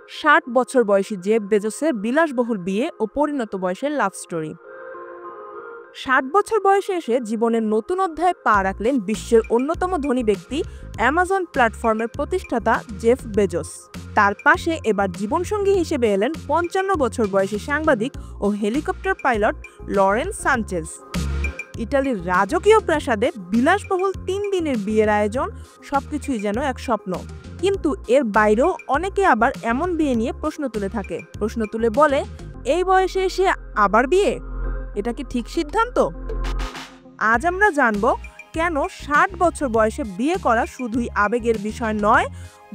60 বছর বয়সী জেফ বেজোসের বিলাসবহুল বিয়ে ও পরিণত বয়সের লাভ স্টোরি। 60 বছর বয়সে এসে জীবনের নতুন অধ্যায়ে পা রাখলেন বিশ্বের অন্যতম ধনী ব্যক্তি অ্যামাজন প্ল্যাটফর্মের প্রতিষ্ঠাতা জেফ বেজোস। তার পাশে এবার জীবনসঙ্গী হিসেবে এলেন 55 বছর বয়সী সাংবাদিক ও হেলিকপ্টার পাইলট লরেন্স সানচেজ। ইতালির রাজকীয় প্রাসাদে বিলাসবহুল 3 দিনের বিয়ের আয়োজন, সবকিছুই যেন এক স্বপ্ন। কিন্তু এর বাইরেও অনেকে আবার এমন বিয়ে নিয়ে প্রশ্ন তুলে বলে, এই বয়সে এসে আবার বিয়ে, এটা কি ঠিক সিদ্ধান্ত? আজ আমরা জানব কেন 60 বছর বয়সে বিয়ে করা শুধুই আবেগের বিষয় নয়,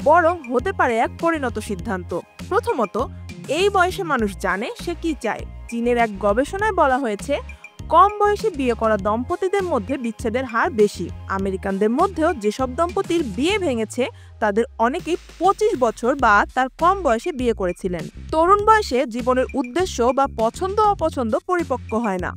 বরং হতে পারে এক পরিণত সিদ্ধান্ত। প্রথমত, এই বয়সে মানুষ জানে সে কি চায়। চীনের এক গবেষণায় বলা হয়েছে, কম বয়সে বিয়ে করা দম্পতিদের মধ্যে বিচ্ছেদের হার বেশি। আমেরিকানদের মধ্যেও যেসব দম্পতির বিয়ে ভেঙেছে তাদের অনেকেই 25 বছর বা তার কম বয়সে বিয়ে করেছিলেন। তরুণ বয়সে জীবনের উদ্দেশ্য বা পছন্দ অপছন্দ পরিপক্ক হয় না,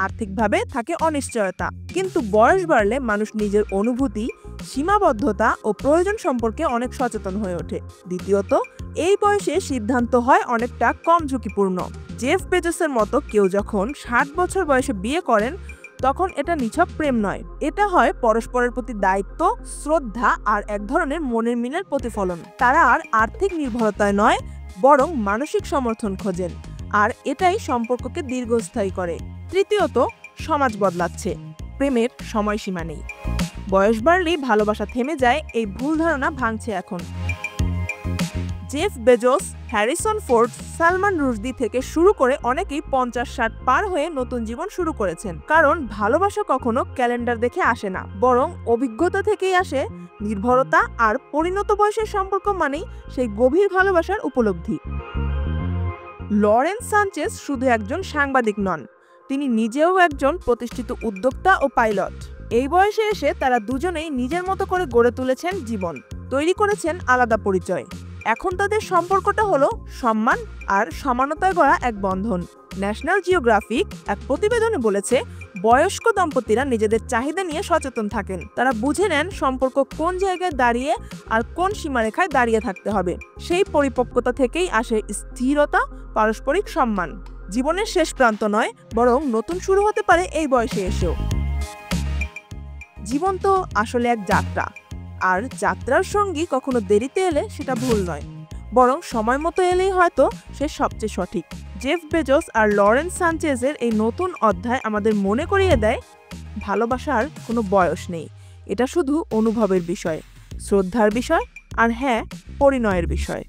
আর্থিকভাবে থাকে অনিশ্চয়তা। কিন্তু বয়স বাড়লে মানুষ নিজের অনুভূতি, সীমাবদ্ধতা ও প্রয়োজন সম্পর্কে অনেক সচেতন হয়ে ওঠে। দ্বিতীয়ত, এই বয়সে সিদ্ধান্ত হয় অনেকটা কম ঝুঁকিপূর্ণ। জেফ বেজোসের মতো কেউ যখন 60 বছর বয়সে বিয়ে করেন, তখন এটা নিছক প্রেম নয়, এটা হয় পরস্পরের প্রতি দায়িত্ব, শ্রদ্ধা আর এক ধরনের মনের মিলের প্রতিফলন। তারা আর আর্থিক নির্ভরতায় নয়, বরং মানসিক সমর্থন খোঁজেন, আর এটাই সম্পর্ককে দীর্ঘস্থায়ী করে। তৃতীয়ত, সমাজ বদলাচ্ছে, প্রেমের সময়সীমা নেই। বয়স বাড়লেই ভালোবাসা থেমে যায়, এই ভুল ধারণা ভাঙছে এখন। Jeff Bezos, Harrison Ford, Salman Rushdie থেকে শুরু করে অনেকেই 50-60 পার হয়ে নতুন জীবন শুরু করেছেন। কারণ ভালোবাসা কখনো ক্যালেন্ডার দেখে আসে না, বরং অভিজ্ঞতা থেকেই আসে। নির্ভরতা আর পরিণত বয়সের সম্পর্ক মানেই সেই গভীর ভালোবাসার উপলব্ধি। লরেন্স সানচেজ শুধু একজন সাংবাদিক নন, তিনি নিজেও একজন প্রতিষ্ঠিত উদ্যোক্তা ও পাইলট। এই বয়সে এসে তারা দুজনেই নিজের মতো করে গড়ে তুলেছেন জীবন, তৈরি করেছেন আলাদা পরিচয়। এখন তাদের সম্পর্কটা হলো সম্মান আর সমানতায় গড়া এক বন্ধন। ন্যাশনাল জিওগ্রাফিক এক প্রতিবেদনে বলেছে, বয়স্ক দম্পতিরা নিজেদের চাহিদা নিয়ে সচেতন থাকেন। তারা বুঝে নেন সম্পর্ক কোন জায়গায় দাঁড়িয়ে আর কোন সীমারেখায় দাঁড়িয়ে থাকতে হবে। সেই পরিপক্কতা থেকেই আসে স্থিরতা, পারস্পরিক সম্মান। জীবনের শেষ প্রান্ত নয়, বরং নতুন শুরু হতে পারে এই বয়সে এসেও। জীবন তো আসলে এক যাত্রা, আর যাত্রার সঙ্গী কখনো দেরিতে এলে সেটা ভুল নয়, বরং সময় মতো এলেই হয়তো সে সবচেয়ে সঠিক। জেফ বেজোস আর লরেন্স সানচেজের এই নতুন অধ্যায় আমাদের মনে করিয়ে দেয়, ভালোবাসার কোনো বয়স নেই, এটা শুধু অনুভবের বিষয়, শ্রদ্ধার বিষয় আর হ্যাঁ, পরিণয়ের বিষয়।